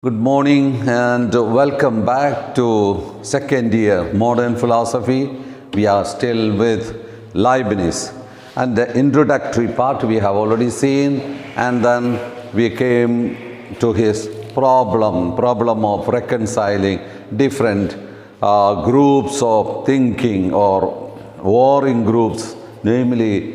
Good morning and welcome back to second year modern philosophy. We are still with Leibniz, and the introductory part we have already seen, and then we came to his problem of reconciling different groups of thinking or warring groups, namely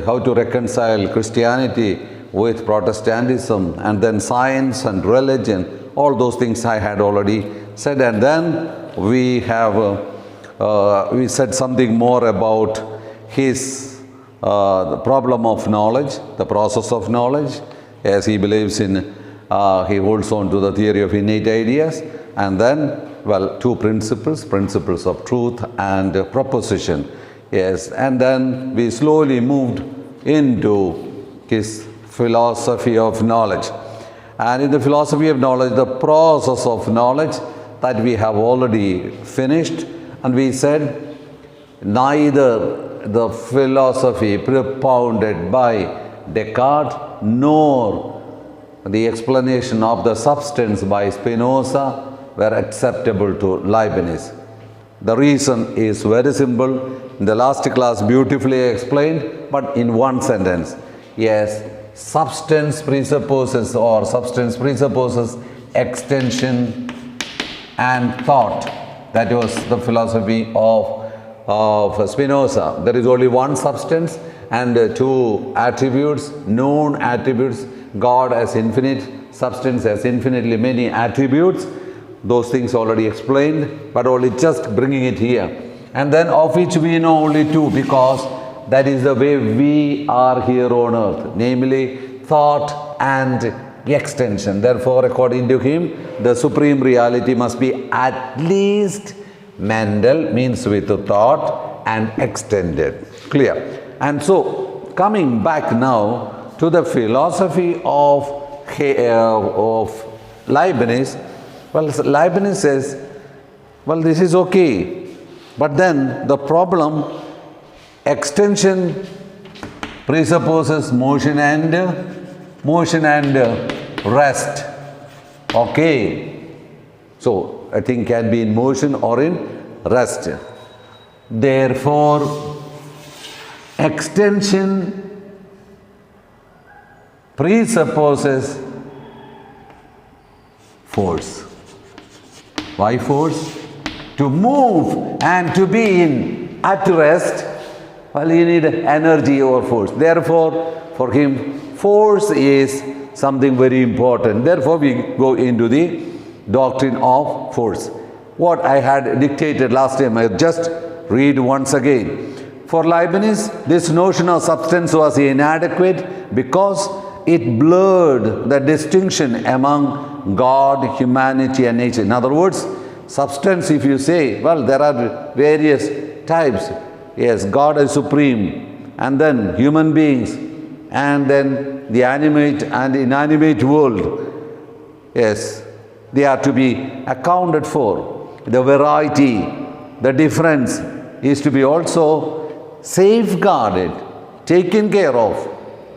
how to reconcile Christianity with Protestantism, and then science and religion. All those things I had already said, and then we said something more about his the problem of knowledge, the process of knowledge, as he believes in. He holds on to the theory of innate ideas, and then, well, two principles of truth and proposition. Yes, and then we slowly moved into his philosophy of knowledge. And in the philosophy of knowledge, the process of knowledge that we have already finished, and we said neither the philosophy propounded by Descartes nor the explanation of the substance by Spinoza were acceptable to Leibniz. The reason is very simple. In the last class beautifully explained, but in one sentence. Yes, substance presupposes extension and thought. That was the philosophy of Spinoza. There is only one substance and two attributes, known attributes. God has infinite, substance has infinitely many attributes. Those things already explained, but only just bringing it here. And then of which we know only two, because that is the way we are here on earth, namely thought and extension. Therefore, according to him, the supreme reality must be at least mental, means with thought, and extended. Clear? And so, coming back now to the philosophy of Leibniz, well, Leibniz says, well, this is okay, but then the problem, extension presupposes motion and rest. Okay. So a thing can be in motion or in rest. Therefore, extension presupposes force. Why force? To move and to be at rest, well, you need energy or force. Therefore, for him, force is something very important. Therefore, we go into the doctrine of force. What I had dictated last time, I just read once again. For Leibniz, this notion of substance was inadequate because it blurred the distinction among God, humanity, and nature. In other words, substance, if you say, well, there are various types. Yes, God is supreme, and then human beings, and then the animate and inanimate world. Yes, they are to be accounted for. The variety, the difference is to be also safeguarded, taken care of,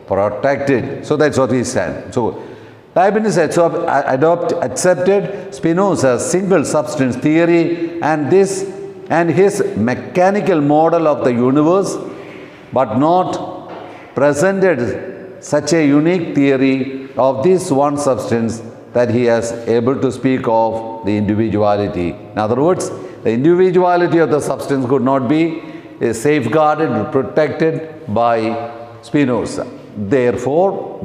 protected. So that's what he said. So Leibniz accepted Spinoza's single substance theory and his mechanical model of the universe, but not presented such a unique theory of this one substance that he is able to speak of the individuality. In other words, the individuality of the substance could not be safeguarded, protected by Spinoza. Therefore,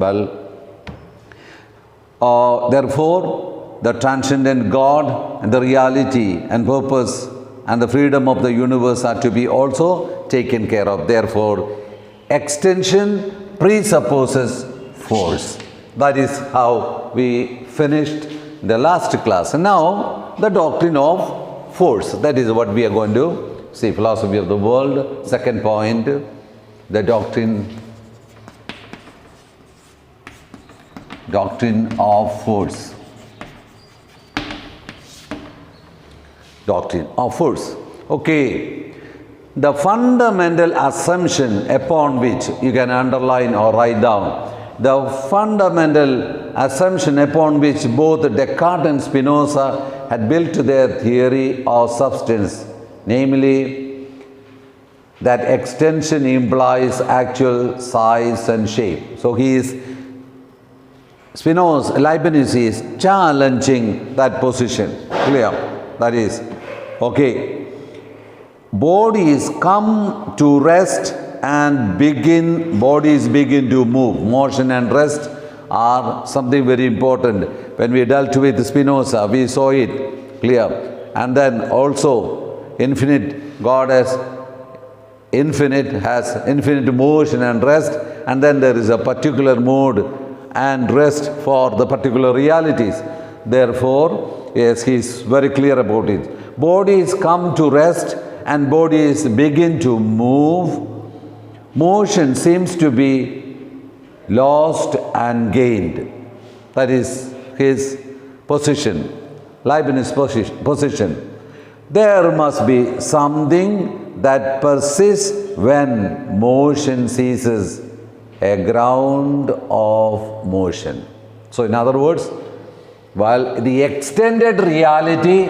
the transcendent God and the reality and purpose and the freedom of the universe are to be also taken care of. Therefore, extension presupposes force. That is how we finished the last class. And now, the doctrine of force. That is what we are going to see. Philosophy of the world. Second point, the doctrine of force. Doctrine of force. Okay. The fundamental assumption upon which you can underline or write down, the fundamental assumption upon which both Descartes and Spinoza had built their theory of substance, namely that extension implies actual size and shape. So Leibniz is challenging that position. Clear? That is, okay. Bodies come to rest and bodies begin to move. Motion and rest are something very important. When we dealt with Spinoza, we saw it clear. And then also, God has infinite motion and rest, and then there is a particular mode and rest for the particular realities. Therefore, yes, he is very clear about it. Bodies come to rest and bodies begin to move. Motion seems to be lost and gained. That is his position, Leibniz position. There must be something that persists when motion ceases, a ground of motion. So in other words, while the extended reality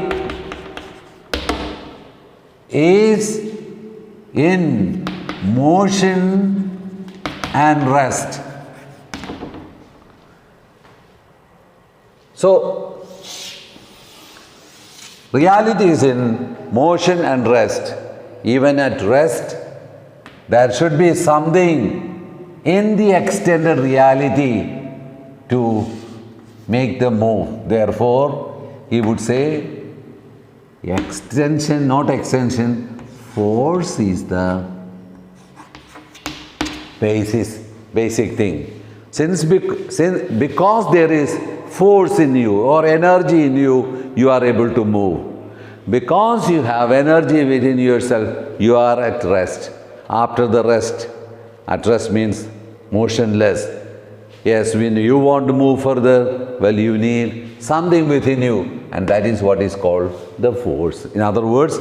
is in motion and rest. So reality is in motion and rest. Even at rest, there should be something in the extended reality to make the move. Therefore, he would say extension, not extension, force is the basic thing. Because there is force in you or energy in you, you are able to move. Because you have energy within yourself, you are at rest. After the rest, at rest means motionless. Yes, when you want to move further, well, you need something within you, and that is what is called the force. In other words,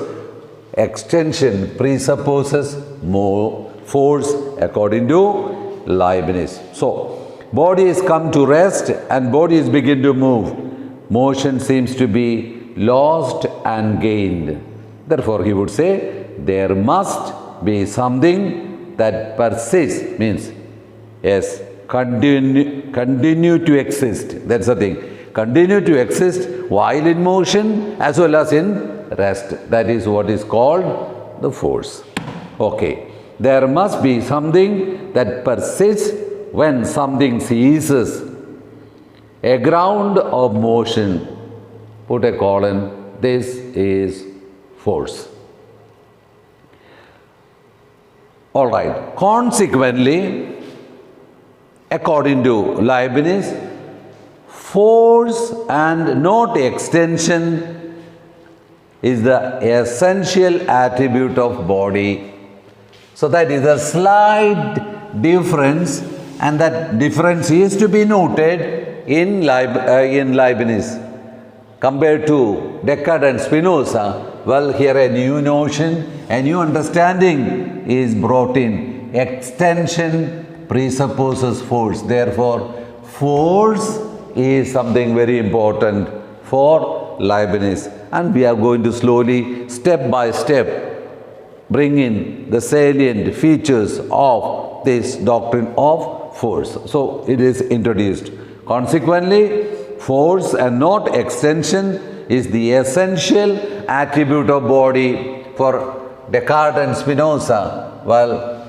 extension presupposes more force according to Leibniz. So, bodies come to rest and bodies begin to move. Motion seems to be lost and gained. Therefore, he would say, there must be something that persists, means, yes, continue to exist. That's the thing. Continue to exist while in motion as well as in rest. That is what is called the force. Okay. There must be something that persists when something ceases. A ground of motion. Put a colon. This is force. All right. Consequently, according to Leibniz, force and not extension is the essential attribute of body. So that is a slight difference, and that difference is to be noted in Leibniz. Compared to Descartes and Spinoza, well, here a new notion, a new understanding is brought in. Extension presupposes force. Therefore, force is something very important for Leibniz. And we are going to slowly, step by step, bring in the salient features of this doctrine of force. So, it is introduced. Consequently, force and not extension is the essential attribute of body. For Descartes and Spinoza, well,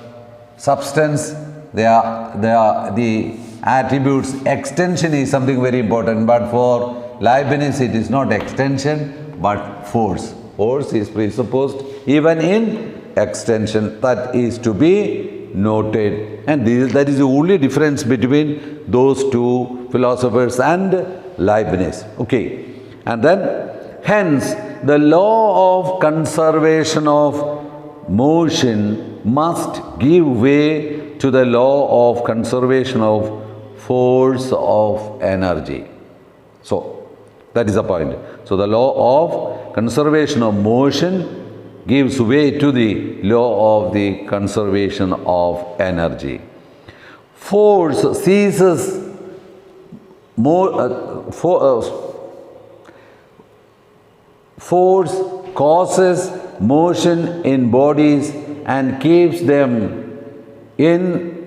substance, the attributes, extension is something very important, but for Leibniz it is not extension but force. Force is presupposed even in extension. That is to be noted, and that is the only difference between those two philosophers and Leibniz. Okay, and then hence the law of conservation of motion must give way to the law of conservation of force of energy. So that is the point. So the law of conservation of motion gives way to the law of the conservation of energy. Force ceases force causes motion in bodies and keeps them in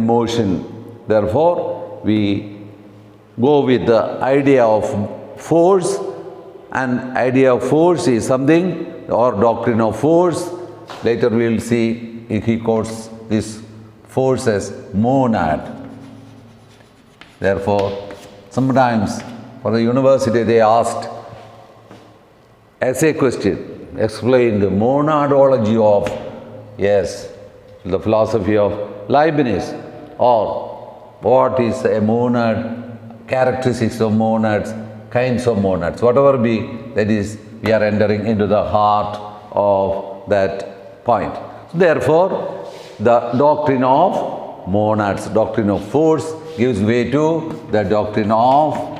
motion. Therefore, we go with the idea of force, and idea of force is something, or doctrine of force. Later we will see he calls this force as monad. Therefore, sometimes for the university they asked essay question, explain the monadology of, the philosophy of Leibniz, or what is a monad, characteristics of monads, kinds of monads, whatever be, that is, we are entering into the heart of that point. Therefore, the doctrine of monads, doctrine of force, gives way to the doctrine of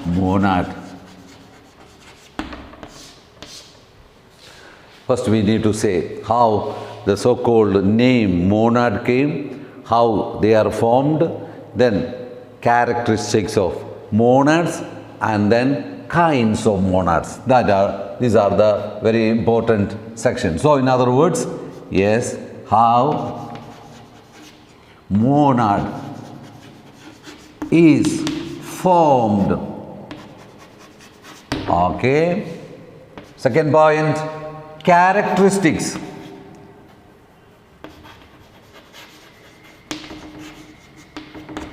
monad. First we need to say how the so-called name monad came, how they are formed, then characteristics of monads, and then kinds of monads. These are the very important sections. So in other words, how monad is formed. Okay. Second point, characteristics.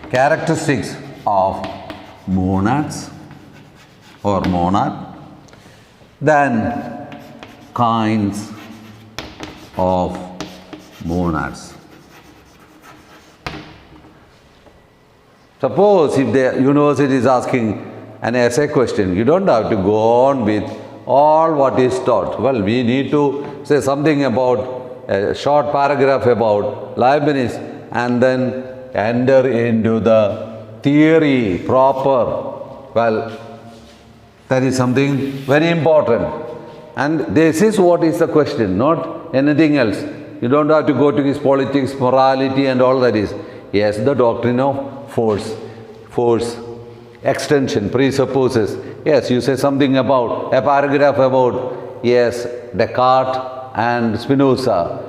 Characteristics of monads or monad, then kinds of monads. Suppose if the university is asking an essay question, you don't have to go on with all what is taught. Well, we need to say something about a short paragraph about Leibniz and then enter into the theory proper. Well, that is something very important. And this is what is the question, not anything else. You don't have to go to his politics, morality and all that is. The doctrine of force. Force extension presupposes. You say something about, a paragraph about, Descartes and Spinoza.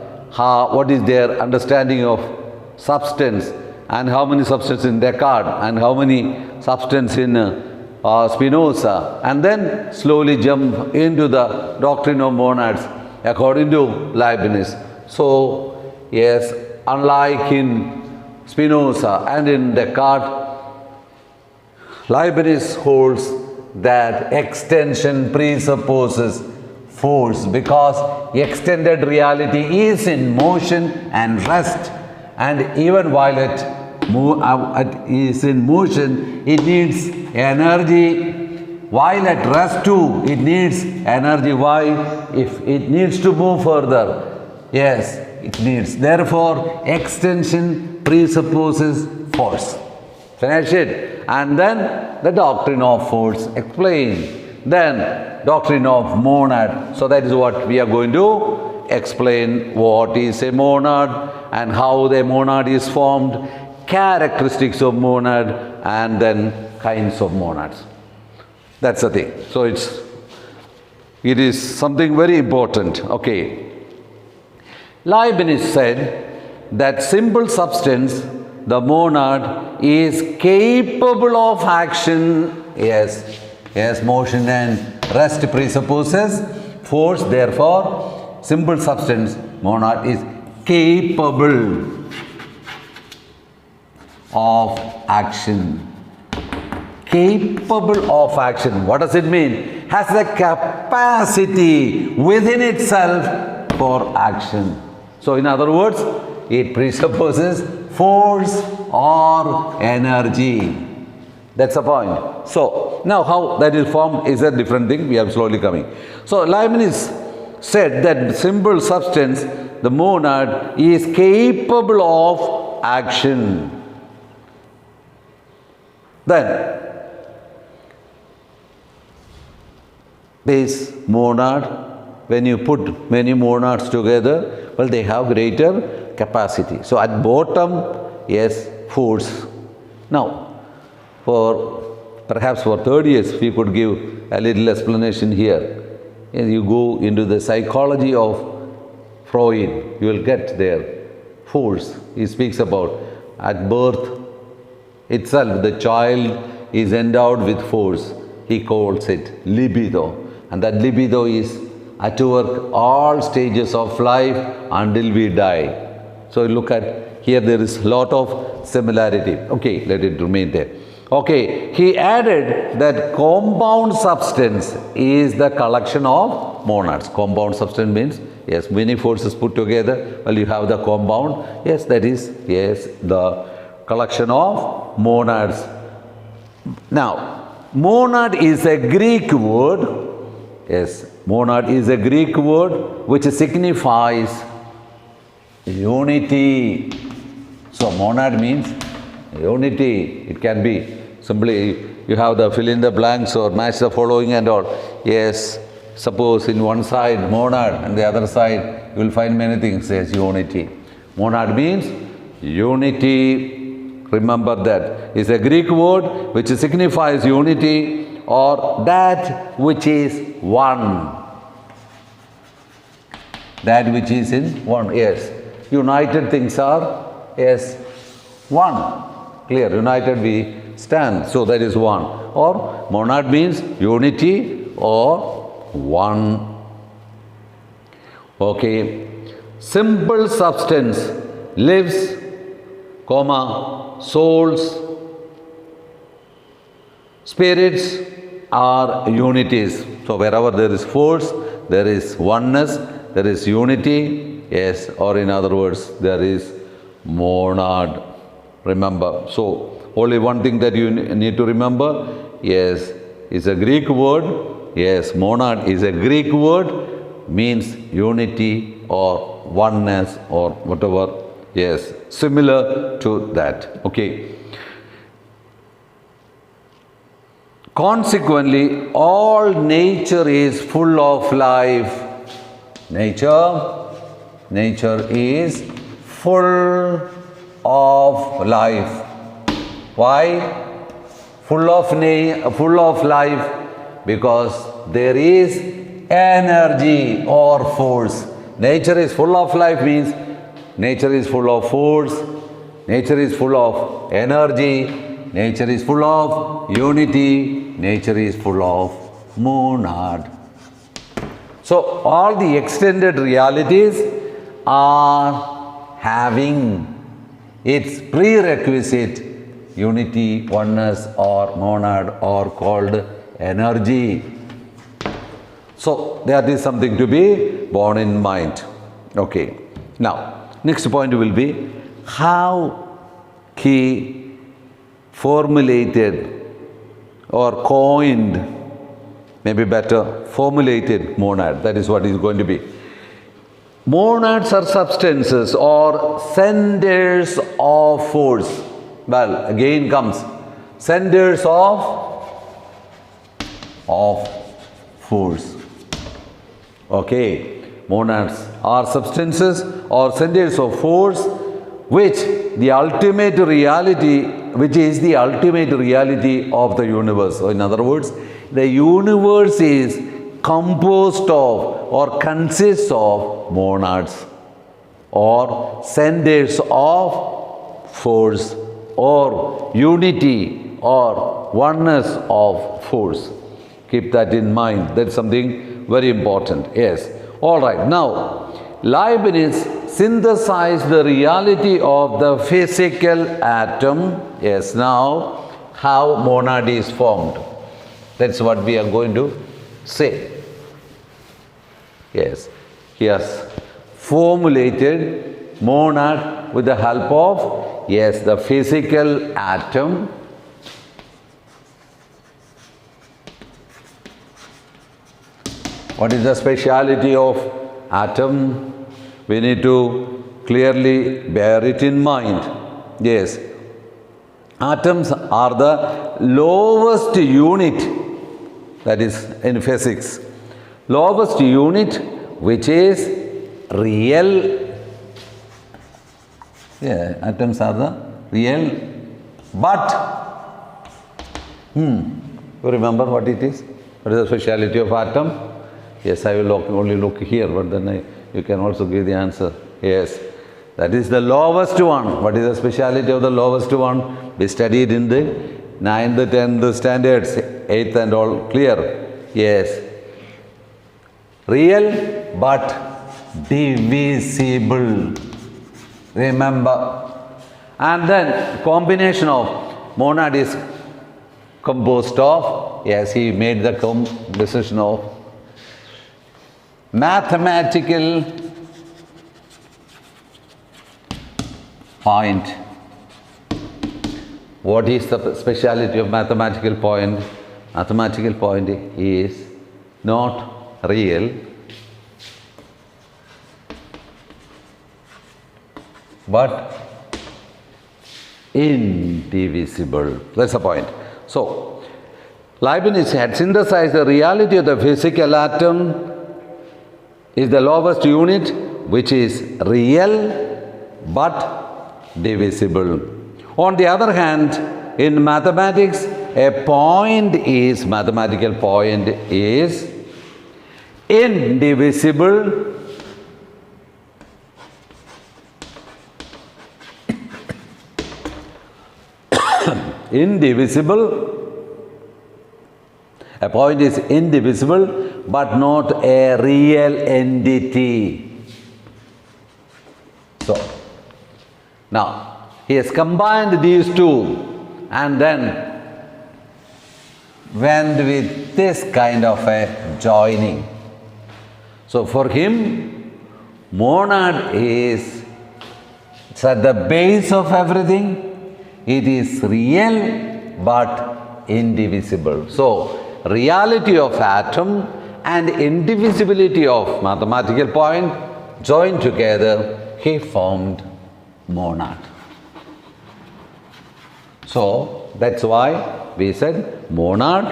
What is their understanding of substance, and how many substance in Descartes and how many substance in Spinoza, and then slowly jump into the doctrine of monads according to Leibniz. So, unlike in Spinoza and in Descartes, Leibniz holds that extension presupposes force, because extended reality is in motion and rest, and even while it is in motion, it needs energy. While at rest too, it needs energy. Why? If it needs to move further, it needs. Therefore, extension presupposes force. Finish it. And then the doctrine of force explained. Then doctrine of monad. So that is what we are going to explain. What is a monad and how the monad is formed, characteristics of monad, and then kinds of monads. That's the thing. So it is something very important. Okay. Leibniz said that simple substance, the monad, is capable of action. Motion and rest presupposes force. Therefore, simple substance, monad, is capable of action. Capable of action. What does it mean? Has the capacity within itself for action. So in other words, it presupposes force or energy. That's the point. So now how that is formed is a different thing. We are slowly coming. So Leibniz said that simple substance, the monad, is capable of action. Then this monad, when you put many monads together, well, they have greater capacity. So at bottom, yes, force. Now, perhaps for third years, we could give a little explanation here. As you go into the psychology of Freud, you will get there. Force, he speaks about at birth itself, the child is endowed with force. He calls it libido. And that libido is at work all stages of life until we die. So look at, here there is a lot of similarity. Okay, let it remain there. Okay, he added that compound substance is the collection of monads. Compound substance means, yes, many forces put together. Well, you have the compound. Yes, that is, yes, the collection of monads. Now, monad is a Greek word. Yes, monad is a Greek word which signifies unity. So, monad means unity. It can be simply, you have the fill in the blanks or match the following and all. Yes, suppose in one side monad and the other side you will find many things as unity. Monad means unity. Remember that. It's a Greek word which signifies unity or that which is one. That which is in one. Yes. United things are, yes, one. Clear. United we stand. So that is one. Or monad means unity or one. Okay. Simple substance lives, comma, souls, spirits are unities. So wherever there is force, there is oneness, there is unity, yes, or in other words, there is monad. Remember. So only one thing that you need to remember, yes, is a Greek word. Yes, monad is a Greek word, means unity or oneness or whatever. Yes, similar to that. Okay. Consequently, all nature is full of life. Nature is full of life. Why? Full of life? Because there is energy or force. Nature is full of life means nature is full of force, nature is full of energy, nature is full of unity, nature is full of monad. So all the extended realities are having its prerequisite unity, oneness or monad or called energy. So that is something to be borne in mind. Okay. Now, next point will be how he formulated or coined, maybe better, formulated monad. That is what is going to be. Monads are substances or centers of force. Well, again comes centers of force. Okay. Monads are substances or centers of force which is the ultimate reality of the universe. So in other words, the universe is composed of or consists of monads or centers of force or unity or oneness of force. Keep that in mind. That's something very important. Yes. All right. Now, Leibniz synthesized the reality of the physical atom. Yes. Now, how monad is formed. That's what we are going to say. Yes. He has formulated monad with the help of, yes, the physical atom. What is the speciality of atom? We need to clearly bear it in mind. Yes. Atoms are the lowest unit, that is in physics. Lowest unit which is real Yeah, atoms are the real, but you remember what it is? What is the speciality of atom? Yes, I will only look here, but then you can also give the answer. Yes, that is the lowest one. What is the speciality of the lowest one? We studied in the 9th, 10th standards, 8th and all clear. Yes, real but divisible. Remember. And then combination of monad is composed of, yes, he made the composition of mathematical point. What is the speciality of mathematical point? Mathematical point is not real, but indivisible. That's the point. So, Leibniz had synthesized the reality of the physical atom is the lowest unit, which is real but divisible. On the other hand, in mathematics, a mathematical point is indivisible a point is indivisible but not a real entity. So, now he has combined these two and then went with this kind of a joining. So for him, monad is at the base of everything. It is real but indivisible. So, reality of atom and indivisibility of mathematical point joined together, he formed monad. So, that's why we said monad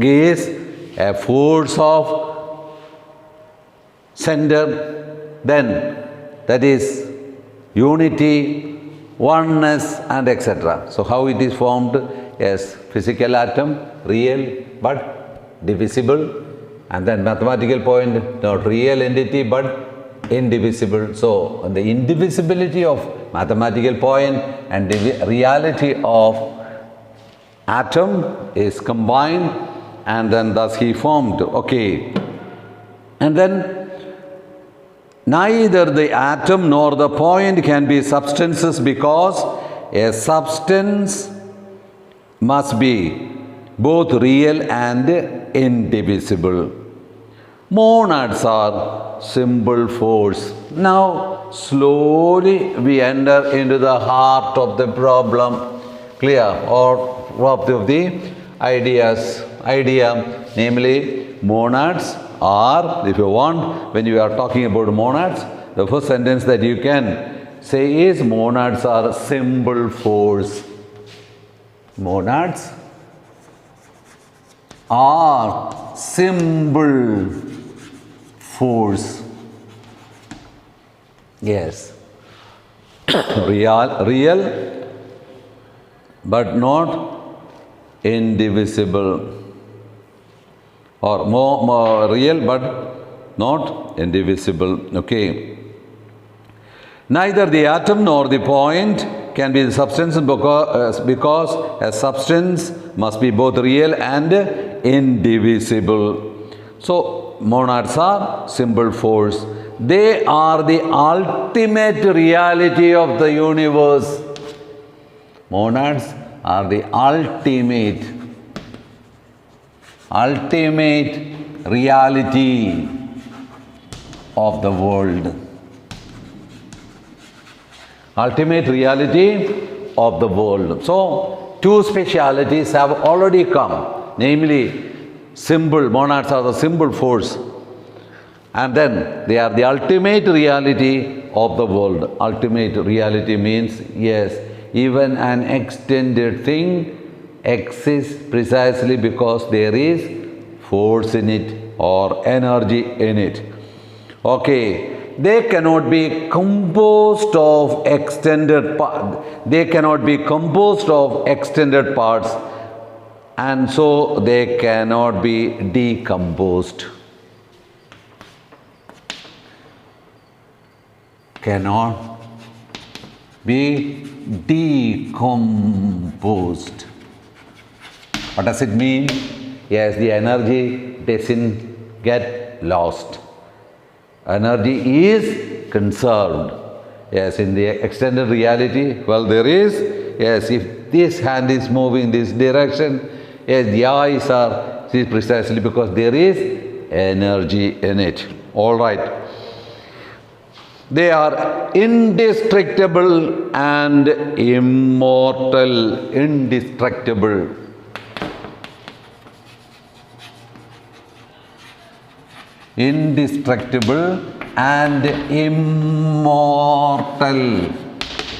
is a force of center, then that is unity, oneness and etc. So, how it is formed? Yes, physical atom, real but divisible, and then mathematical point, not real entity but indivisible. So, the indivisibility of mathematical point and the reality of atom is combined, and then thus he formed. Okay. And then neither the atom nor the point can be substances because a substance must be both real and indivisible. Monads are simple force. Now, slowly we enter into the heart of the problem. Clear? Or of the idea, namely monads are, if you want, when you are talking about monads, the first sentence that you can say is monads are simple force. Monads are simple force. Yes. real but not indivisible, or more real but not indivisible. Okay. Neither the atom nor the point can be the substance because a substance must be both real and indivisible. So, monads are simple force. They are the ultimate reality of the universe. Monads are the ultimate reality of the world. Ultimate reality of the world. So, two specialities have already come, namely monads are the simple force, and then they are the ultimate reality of the world. Ultimate reality means, yes, even an extended thing exists precisely because there is force in it or energy in it. Okay, they cannot be composed of extended parts. They cannot be composed of extended parts, and so they cannot be decomposed. Cannot be decomposed. What does it mean? Yes, the energy doesn't get lost. Energy is conserved. Yes, in the extended reality, well, there is, yes, if this hand is moving this direction, yes, the eyes are, see, precisely because there is energy in it. All right. They are indestructible and immortal. Indestructible. Indestructible and immortal.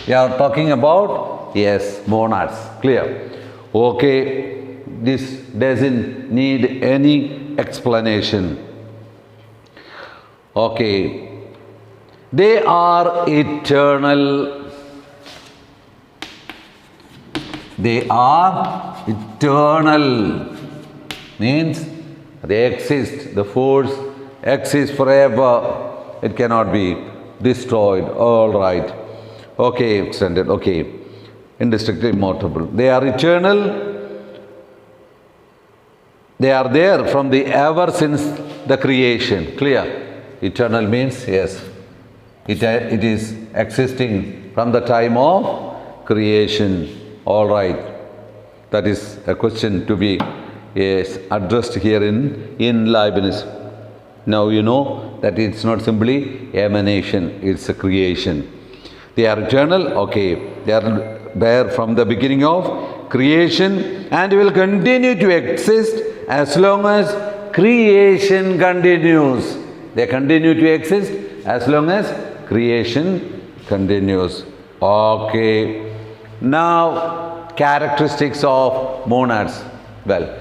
We are talking about, yes, monads. Clear? Okay. This doesn't need any explanation. Okay. They are eternal. They are eternal. Means they exist. The force exists forever. It cannot be destroyed. All right. Okay, extended. Okay. Indestructible, immortal. They are eternal. They are there from the ever since the creation. Clear? Eternal means, yes, it is existing from the time of creation. All right. That is a question to be, yes, addressed here in Leibniz. Now you know that it's not simply emanation, it's a creation. They are eternal, okay. They are there from the beginning of creation and will continue to exist as long as creation continues. They continue to exist as long as creation continues. Okay. Now, characteristics of monads. Well,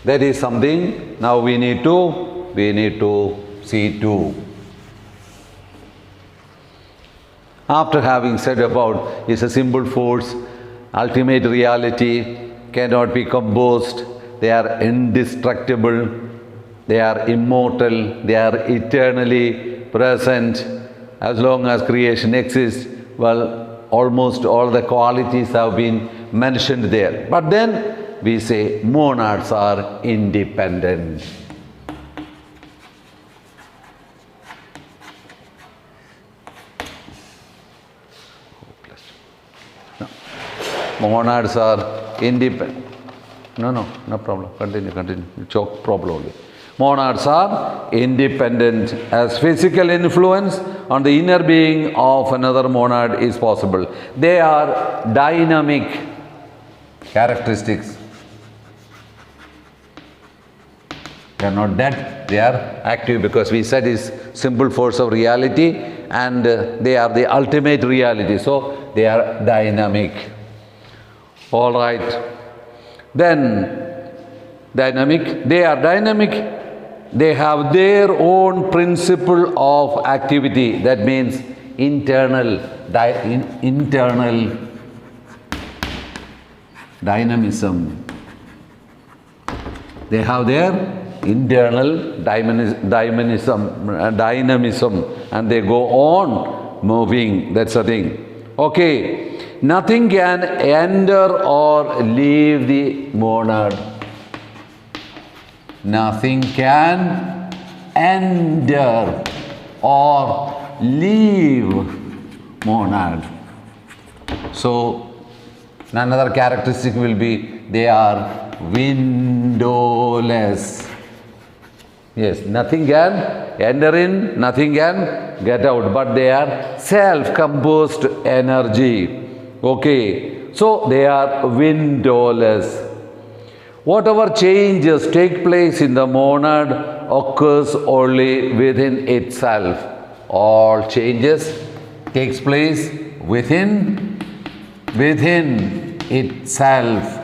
that is something now we need to see too. After having said about is a simple force, ultimate reality, cannot be composed, they are indestructible, they are immortal, they are eternally present as long as creation exists. Well, almost all the qualities have been mentioned there. But then we say monads are independent. Monads are independent. No problem. Continue. Choke problem only. Monads are independent as physical influence on the inner being of another monad is possible. They are dynamic characteristics. They are not dead, they are active because we said is simple force of reality and they are the ultimate reality. So they are dynamic. All right. Then dynamic, they are dynamic. They have their own principle of activity. That means internal dynamism. They have their internal dynamism and they go on moving. That's the thing. Okay. Nothing can enter or leave the monad. Nothing can enter or leave monad. So, another characteristic will be they are windowless. Yes, nothing can enter in, nothing can get out, but they are self-composed energy. Okay, so they are windowless. Whatever changes take place in the monad occurs only within itself. All changes takes place within itself.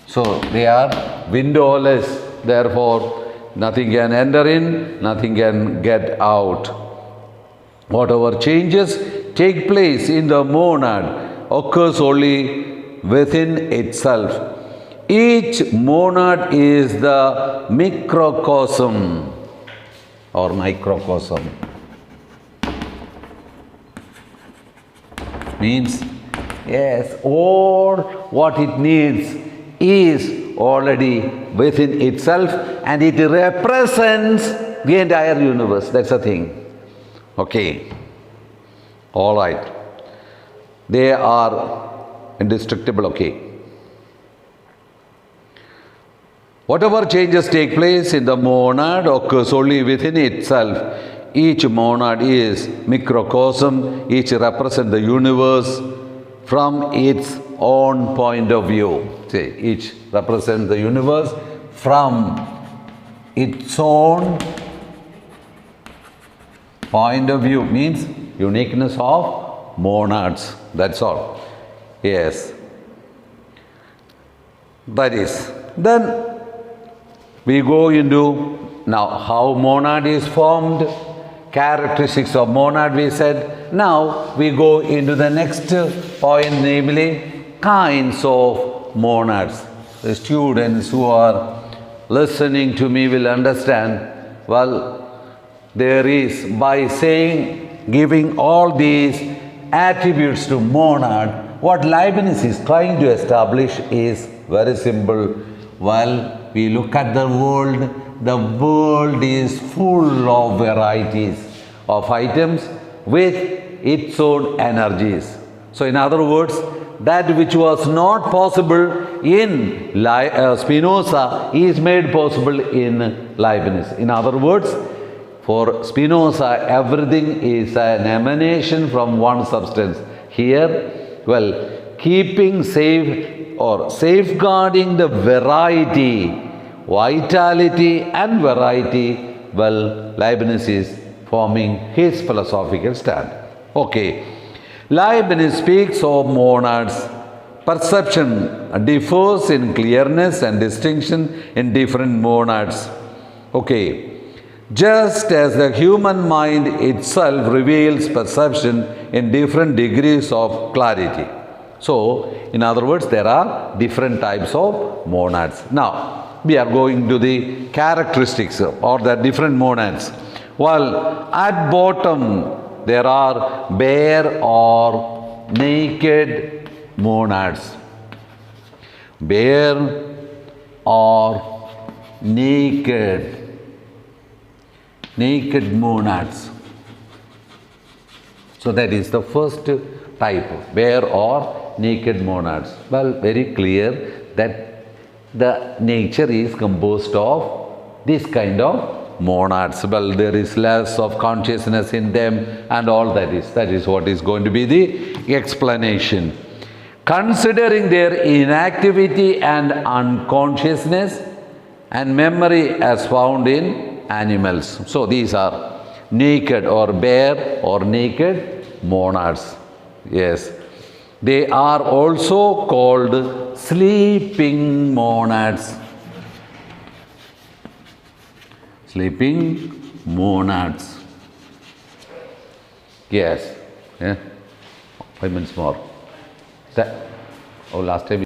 So they are windowless, therefore nothing can enter in, nothing can get out. Whatever changes take place in the monad occurs only within itself. Each monad is the microcosm or microcosm. Means, yes, all what it needs is already within itself and it represents the entire universe. That's the thing. Okay. All right. They are indestructible. Okay. Whatever changes take place in the monad occurs only within itself. Each monad is microcosm. Each represents the universe from its own point of view. See, each represents the universe from its own point of view. Means uniqueness of monads. That's all. Yes. That is. Then we go into now how monad is formed, characteristics of monad we said. Now we go into the next point, namely kinds of monads. The students who are listening to me will understand, well, there is, by saying, giving all these attributes to monad, what Leibniz is trying to establish is very simple. Well, we look at the world is full of varieties of items with its own energies. So in other words, that which was not possible in Spinoza is made possible in Leibniz. In other words, for Spinoza, everything is an emanation from one substance. Here, well, keeping safe or safeguarding the variety, vitality and variety, well, Leibniz is forming his philosophical stand. Okay. Leibniz speaks of monads. Perception differs in clearness and distinction in different monads. Okay. Just as the human mind itself reveals perception in different degrees of clarity. So, in other words, there are different types of monads. Now, we are going to the characteristics or the different monads. Well, at bottom, there are bare or naked monads. Bare or naked monads. So that is the first type, bare or naked monads. Well, very clear that the nature is composed of this kind of monads. Well, there is less of consciousness in them and all that is what is going to be the explanation. Considering their inactivity and unconsciousness and memory as found in animals. So these are naked or bare or naked monads. Yes. They are also called sleeping monads. Sleeping monads. Yes. Yeah. 5 minutes more. Last time.